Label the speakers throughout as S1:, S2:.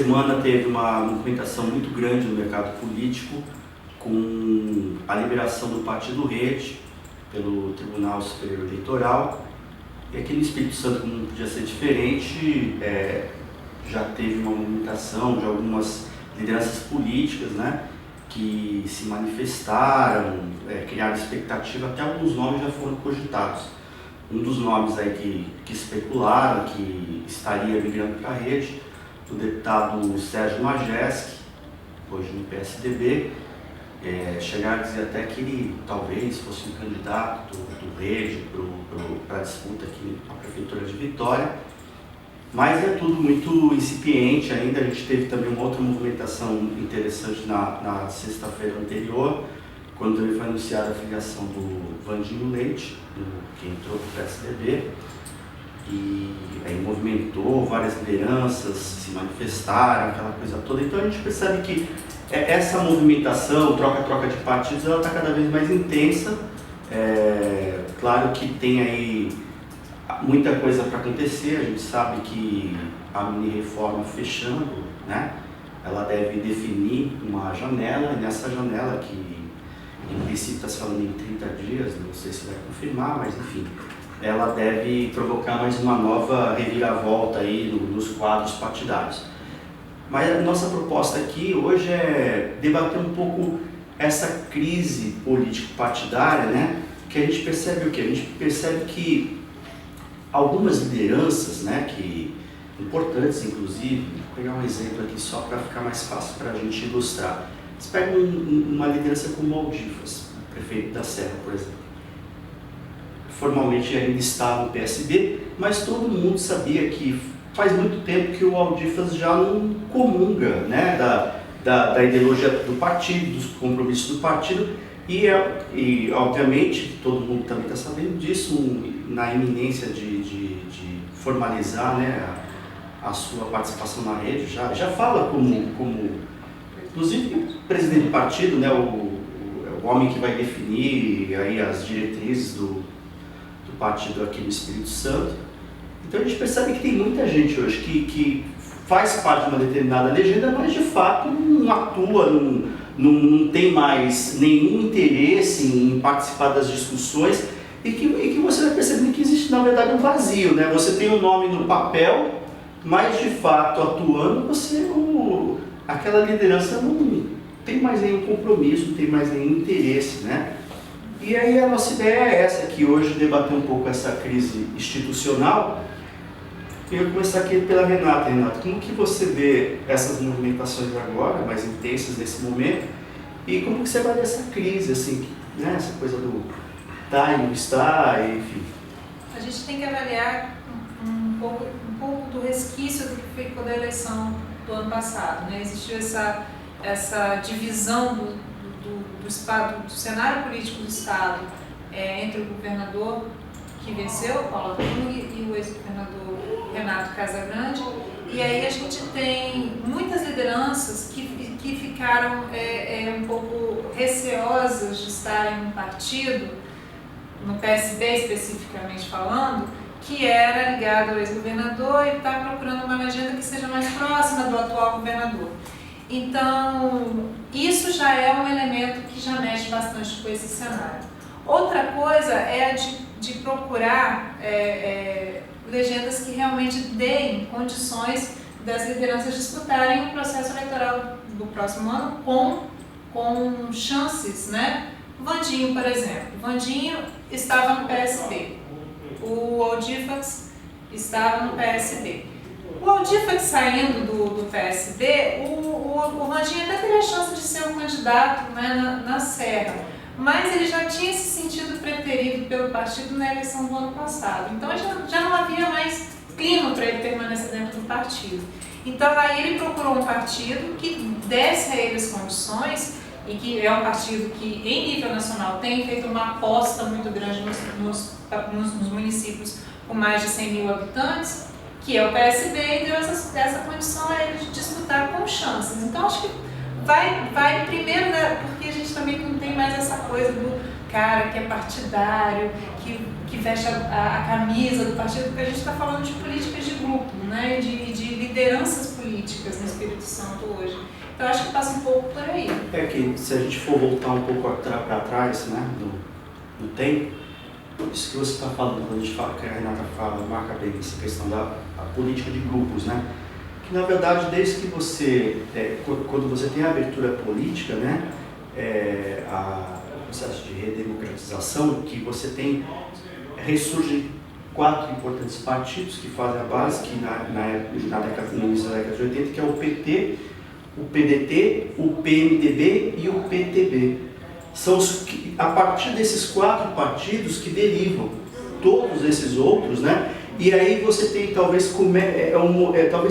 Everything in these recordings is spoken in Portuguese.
S1: semana teve uma movimentação muito grande no mercado político com a liberação do Partido Rede pelo Tribunal Superior Eleitoral. E aqui no Espírito Santo, como não podia ser diferente, já teve uma movimentação de algumas lideranças políticas, né, que se manifestaram, criaram expectativa, até alguns nomes já foram cogitados. Um dos nomes aí que especularam que estaria migrando para a rede, o deputado Sérgio Majeski, hoje no PSDB, chegaram a dizer até que ele talvez fosse um candidato do Rede para a disputa aqui na Prefeitura de Vitória, mas é tudo muito incipiente ainda. A gente teve também uma outra movimentação interessante na sexta-feira anterior, quando ele foi anunciada a filiação do Vandinho Leite, que entrou para o PSDB, e aí movimentou, várias lideranças se manifestaram, aquela coisa toda. Então a gente percebe que essa movimentação, troca-troca de partidos, ela está cada vez mais intensa. Claro que tem aí muita coisa para acontecer. A gente sabe que a mini-reforma fechando, né, ela deve definir uma janela, e nessa janela, que em princípio está se falando em 30 dias, não sei se vai confirmar, mas enfim, ela deve provocar mais uma nova reviravolta aí nos quadros partidários. Mas a nossa proposta aqui hoje é debater um pouco essa crise político-partidária, né? Que a gente percebe o quê? A gente percebe que algumas lideranças, né, que importantes inclusive, vou pegar um exemplo aqui só para ficar mais fácil para a gente ilustrar. Você pega uma liderança como o Aldifas, o prefeito da Serra, por exemplo. Formalmente ainda estava no PSB, mas todo mundo sabia que faz muito tempo que o Aldifas já não comunga, né, da ideologia do partido, dos compromissos do partido, e obviamente todo mundo também está sabendo disso, na iminência de formalizar, né, a sua participação na rede, já fala como inclusive o presidente do partido, né, o homem que vai definir aí as diretrizes do partido aqui no Espírito Santo. Então a gente percebe que tem muita gente hoje que faz parte de uma determinada legenda, mas de fato não atua, não tem mais nenhum interesse em participar das discussões, e que você vai percebendo que existe na verdade um vazio, né? Você tem um nome no papel, mas de fato atuando, aquela liderança não tem mais nenhum compromisso, não tem mais nenhum interesse, né? E aí a nossa ideia é essa, que hoje debater um pouco essa crise institucional. Eu vou começar aqui pela Renata. Renata, como que você vê essas movimentações agora, mais intensas nesse momento, e como que você vai ver essa crise, assim, né? Essa coisa do tá e não está, enfim.
S2: A gente tem que avaliar um pouco do resquício do que ficou da eleição do ano passado, né? Existiu essa divisão do cenário político do Estado entre o governador que venceu, Paulo Atung, e o ex-governador Renato Casagrande, e aí a gente tem muitas lideranças que ficaram um pouco receosas de estarem no partido, no PSB especificamente falando, que era ligado ao ex-governador e está procurando uma legenda que seja mais próxima do atual governador. Então, isso já é um elemento que já mexe bastante com esse cenário. Outra coisa é de procurar legendas que realmente deem condições das lideranças disputarem o processo eleitoral do próximo ano com chances, né? Vandinho, por exemplo. Vandinho estava no PSB. O Aldifas estava no PSB. O Aldifas saindo do PSB, o Vandinho até teria a chance de ser um candidato, né, na Serra, mas ele já tinha se sentido preterido pelo partido na eleição do ano passado. Então já não havia mais clima para ele permanecer dentro do partido. Então aí ele procurou um partido que desse a ele as condições, e que é um partido que em nível nacional tem feito uma aposta muito grande nos municípios com mais de 100 mil habitantes, que é o PSB, e deu essa condição a ele de disputar com chances. Então acho que vai primeiro, porque a gente também não tem mais essa coisa cara que é partidário, que veste a camisa do partido, porque a gente está falando de políticas de grupo, né? de lideranças políticas no Espírito Santo hoje. Então, acho que passa um pouco por aí.
S1: É que se a gente for voltar um pouco para trás, né, no tempo, isso que você está falando, quando a gente fala, que a Renata fala, marca bem essa questão da política de grupos, né? Que na verdade, desde que você, quando você tem a abertura política, né, o processo de redemocratização, que você tem, ressurgem 4 importantes partidos que fazem a base, que no início da década de 80, que é o PT, o PDT, o PMDB e o PTB. São a partir desses 4 partidos que derivam todos esses outros, né? E aí você tem, talvez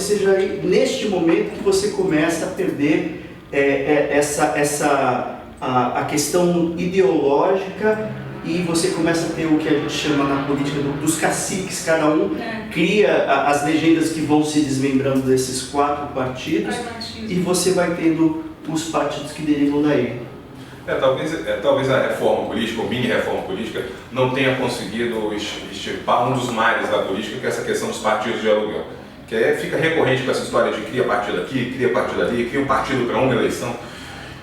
S1: seja aí, neste momento que você começa a perder a questão ideológica, e você começa a ter o que a gente chama na política dos caciques. Cada um cria as legendas que vão se desmembrando desses 4 partidos, e você vai tendo os partidos que derivam daí.
S3: Talvez a reforma política, ou mini-reforma política, não tenha conseguido extirpar um dos males da política, que é essa questão dos partidos de aluguel. Que fica recorrente com essa história de cria partido aqui, cria partido ali, cria um partido para uma eleição.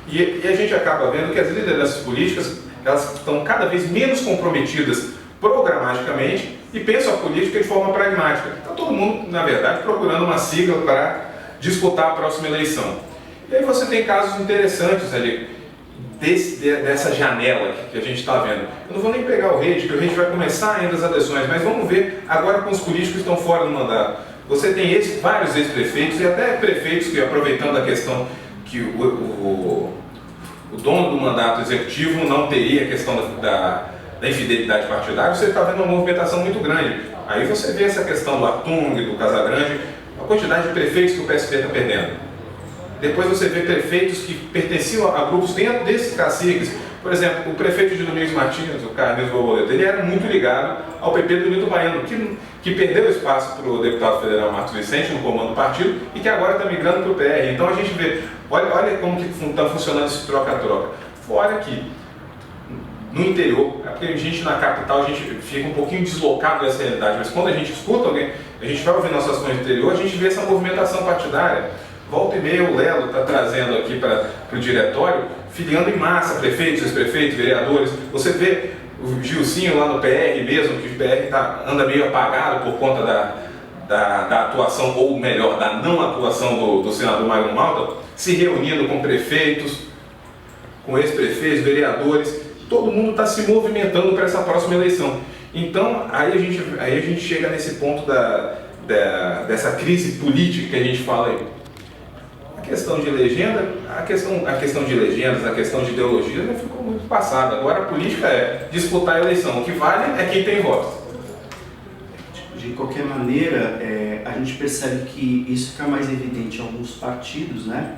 S3: E a gente acaba vendo que as lideranças políticas, elas estão cada vez menos comprometidas programaticamente e pensam a política de forma pragmática. Então todo mundo, na verdade, procurando uma sigla para disputar a próxima eleição. E aí você tem casos interessantes ali, dessa janela que a gente está vendo. Eu não vou nem pegar o Rede, porque o Rede vai começar ainda as eleições, mas vamos ver agora com os políticos que estão fora do mandato. Você tem vários ex-prefeitos e até prefeitos que, aproveitando a questão que o dono do mandato executivo não teria a questão da infidelidade partidária, você está vendo uma movimentação muito grande. Aí você vê essa questão do Atung, do Casagrande, a quantidade de prefeitos que o PSB está perdendo. Depois você vê prefeitos que pertenciam a grupos dentro desses caciques. Por exemplo, o prefeito de Domingos Martins, o Carlos Borboleta, ele era muito ligado ao PP do Nito Baiano, que perdeu espaço para o deputado federal Marcos Vicente no comando do partido e que agora está migrando para o PR. Então a gente vê, olha como que está funcionando esse troca-troca. Fora que no interior, é porque a gente na capital a gente fica um pouquinho deslocado dessa realidade, mas quando a gente escuta alguém, a gente vai ouvir nossas ações no interior, a gente vê essa movimentação partidária. Volta e meia o Lelo está trazendo aqui para o diretório, filiando em massa prefeitos, ex-prefeitos, vereadores. Você vê o Gilcinho lá no PR mesmo, que o PR anda meio apagado por conta da atuação, ou melhor, da não atuação do senador Magno Malta, se reunindo com prefeitos, com ex-prefeitos, vereadores. Todo mundo está se movimentando para essa próxima eleição. Então, aí a gente chega nesse ponto dessa crise política que a gente fala aí. A questão de legenda, a questão de legendas, a questão de ideologia já ficou muito passada. Agora a política é disputar a eleição. O que vale é quem tem votos.
S1: De qualquer maneira, a gente percebe que isso fica mais evidente em alguns partidos, né?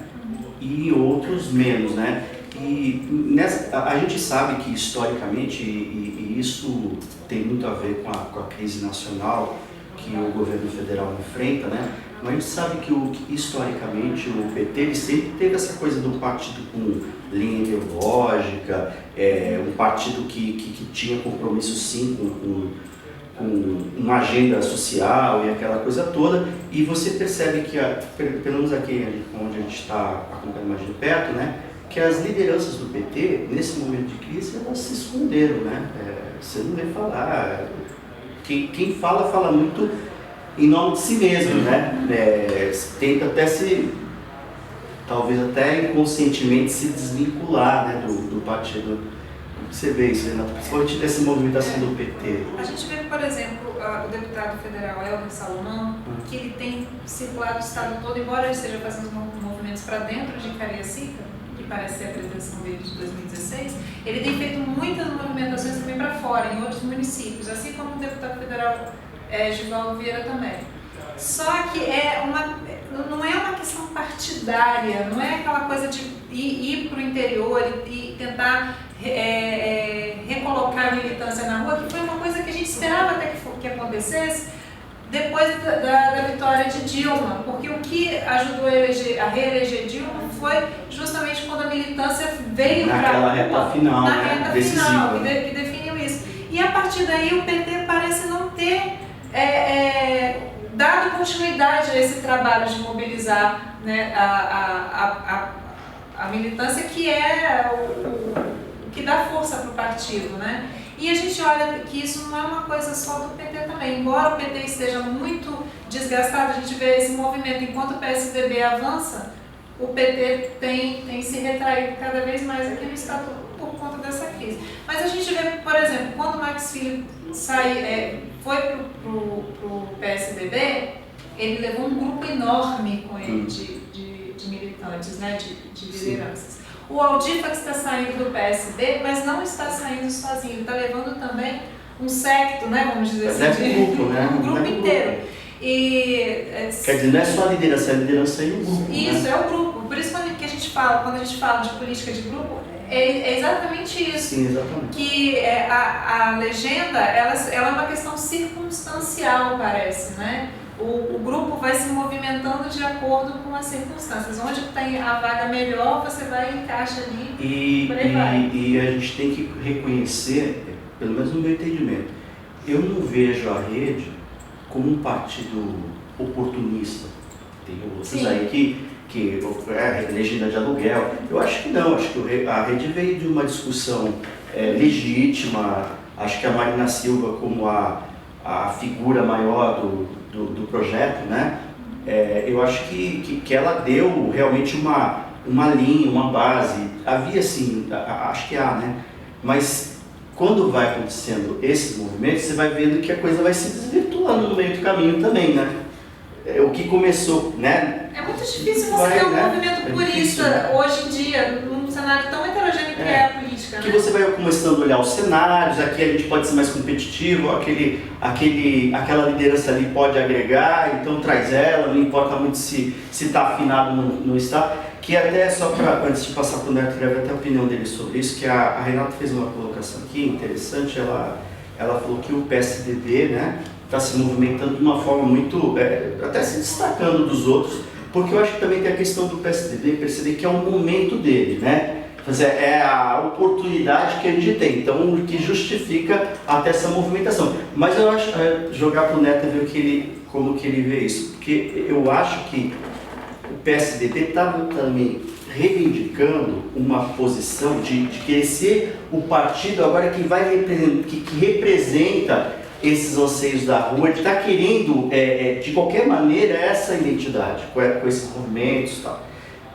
S1: E em outros menos, né? E a gente sabe que historicamente, e isso tem muito a ver com a crise nacional que o governo federal enfrenta, né? Mas a gente sabe que historicamente o PT ele sempre teve essa coisa do partido com linha ideológica, um partido que tinha compromisso sim com uma agenda social e aquela coisa toda, e você percebe que, pelo menos aqui onde a gente está acompanhando mais de perto, né, que as lideranças do PT, nesse momento de crise, elas se esconderam, né? Você não vê falar. Quem fala muito em nome de si mesmo, né? Tenta até talvez até inconscientemente se desvincular, né, do partido. Você vê isso, né? Principalmente dessa movimentação do PT.
S2: A gente vê, por exemplo, o deputado federal Helder Salomão, que ele tem circulado o estado todo, embora ele esteja fazendo movimentos para dentro de Cariacica, que parece ser a pretensão dele de 2016, ele tem feito muitas movimentações também para fora, em outros municípios, assim como o deputado federal Givaldo Vieira também. Só que não é uma questão partidária, não é aquela coisa de ir para o interior e tentar recolocar a militância na rua, que foi uma coisa que a gente esperava até que acontecesse depois da vitória de Dilma, porque o que ajudou a reeleger Dilma foi justamente quando a militância veio para
S1: naquela reta final,
S2: na
S1: né?
S2: reta
S1: Decisiva.
S2: final, que definiu isso. E a partir daí o PT parece não ter dado continuidade a esse trabalho de mobilizar, né, a militância, que é o que dá força para o partido, né? E a gente olha que isso não é uma coisa só do PT também. Embora o PT esteja muito desgastado, a gente vê esse movimento, enquanto o PSDB avança, o PT tem se retraído cada vez mais aqui no Estado por conta dessa crise. Mas a gente vê, por exemplo, quando o Marcos Filho foi para o PSDB, ele levou um grupo enorme com ele de militantes, né, de lideranças. O Aldifax está saindo do PSB, mas não está saindo sozinho, ele está levando também um séquito, né, vamos dizer assim, um grupo inteiro.
S1: Quer dizer, não é só a liderança e o grupo.
S2: Isso,
S1: né?
S2: é o grupo. Por isso quando a gente fala de política de grupo, é exatamente isso.
S1: Sim, exatamente.
S2: Que a legenda, ela é uma questão circunstancial, parece, né? O grupo vai se movimentando de acordo com as circunstâncias. Onde tem a vaga melhor, você vai e encaixa ali
S1: e a gente tem que reconhecer, pelo menos no meu entendimento, eu não vejo a rede como um partido oportunista. Tem outros aí que é legenda de aluguel. Eu acho que não, acho que a rede veio de uma discussão legítima. Acho que a Marina Silva, como a figura maior do projeto, né? Eu acho que ela deu realmente uma linha, uma base. Havia sim, acho que há, né? Mas quando vai acontecendo esses movimentos, você vai vendo que a coisa vai se desvirtuando no meio do caminho também, né? O que começou, né?
S2: É muito difícil você ter um movimento purista hoje em dia, num cenário tão heterogêneo que é a política,
S1: que
S2: né?
S1: você vai começando a olhar os cenários, aqui a gente pode ser mais competitivo, aquela liderança ali pode agregar, então traz ela, não importa muito se está afinado no Estado. Que até, só para, antes de passar para o Neto, queria ver até a opinião dele sobre isso, que a Renata fez uma colocação aqui interessante, ela falou que o PSDB, né, está se movimentando de uma forma muito, até se destacando dos outros, porque eu acho que também tem a questão do PSDB, perceber que é um momento dele, né? É a oportunidade que a gente tem, então o que justifica até essa movimentação. Mas eu acho, jogar para o Neto e ver como que ele vê isso, porque eu acho que o PSDB está também reivindicando uma posição de querer ser o partido agora que representa esses anseios da rua, ele está querendo, de qualquer maneira, essa identidade, com esses movimentos e tal.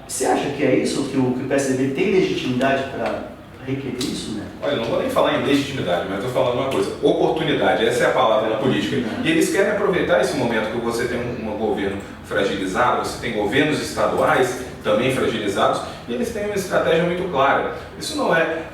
S1: Você acha que é isso, que o PSDB tem legitimidade para requerer isso, né?
S3: Olha, não vou nem falar em legitimidade, mas estou falando uma coisa, oportunidade, essa é a palavra na política. E eles querem aproveitar esse momento que você tem um governo fragilizado, você tem governos estaduais também fragilizados, e eles têm uma estratégia muito clara. Isso não é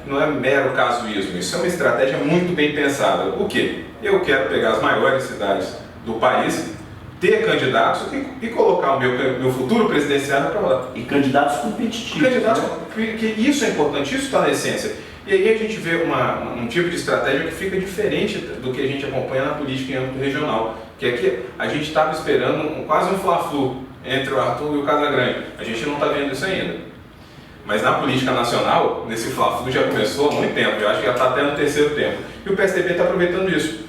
S3: mero casuísmo, isso é uma estratégia muito bem pensada. O quê? Eu quero pegar as maiores cidades do país, ter candidatos e colocar o meu futuro presidenciável para lá.
S1: E candidatos competitivos.
S3: Candidatos, porque isso é importante, isso está na essência. E aí a gente vê um tipo de estratégia que fica diferente do que a gente acompanha na política em âmbito regional. Que aqui a gente estava esperando quase um fla-flu entre o Arthur e o Casagrande. A gente não está vendo isso ainda. Mas na política nacional, nesse fla-flu já começou há muito tempo. Eu acho que já está até no terceiro tempo. E o PSDB está aproveitando isso.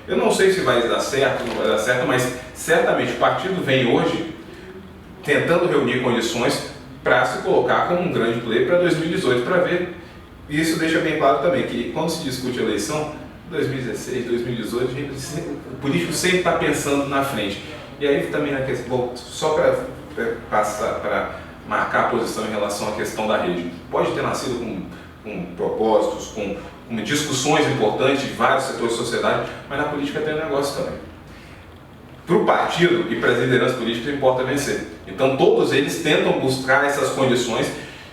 S3: Eu não sei se vai dar certo, não vai dar certo, mas certamente o partido vem hoje tentando reunir condições para se colocar como um grande player para 2018, para ver. E isso deixa bem claro também que quando se discute eleição, 2016, 2018, o político sempre está pensando na frente. E aí também na questão, só para marcar a posição em relação à questão da rede, pode ter nascido com propósitos, com discussões importantes de vários setores de sociedade, mas na política tem um negócio também. Para o partido e para as lideranças políticas importa vencer. Então todos eles tentam buscar essas condições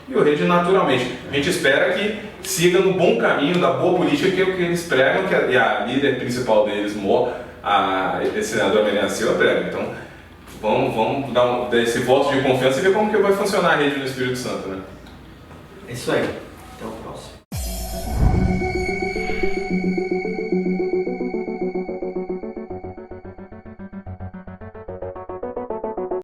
S3: e o Rede naturalmente. A gente espera que siga no bom caminho da boa política, que é o que eles pregam, que a líder principal deles, a senadora Marina Silva, prega. Então vamos dar esse voto de confiança e ver como que vai funcionar a rede no Espírito Santo, né?
S1: É isso aí.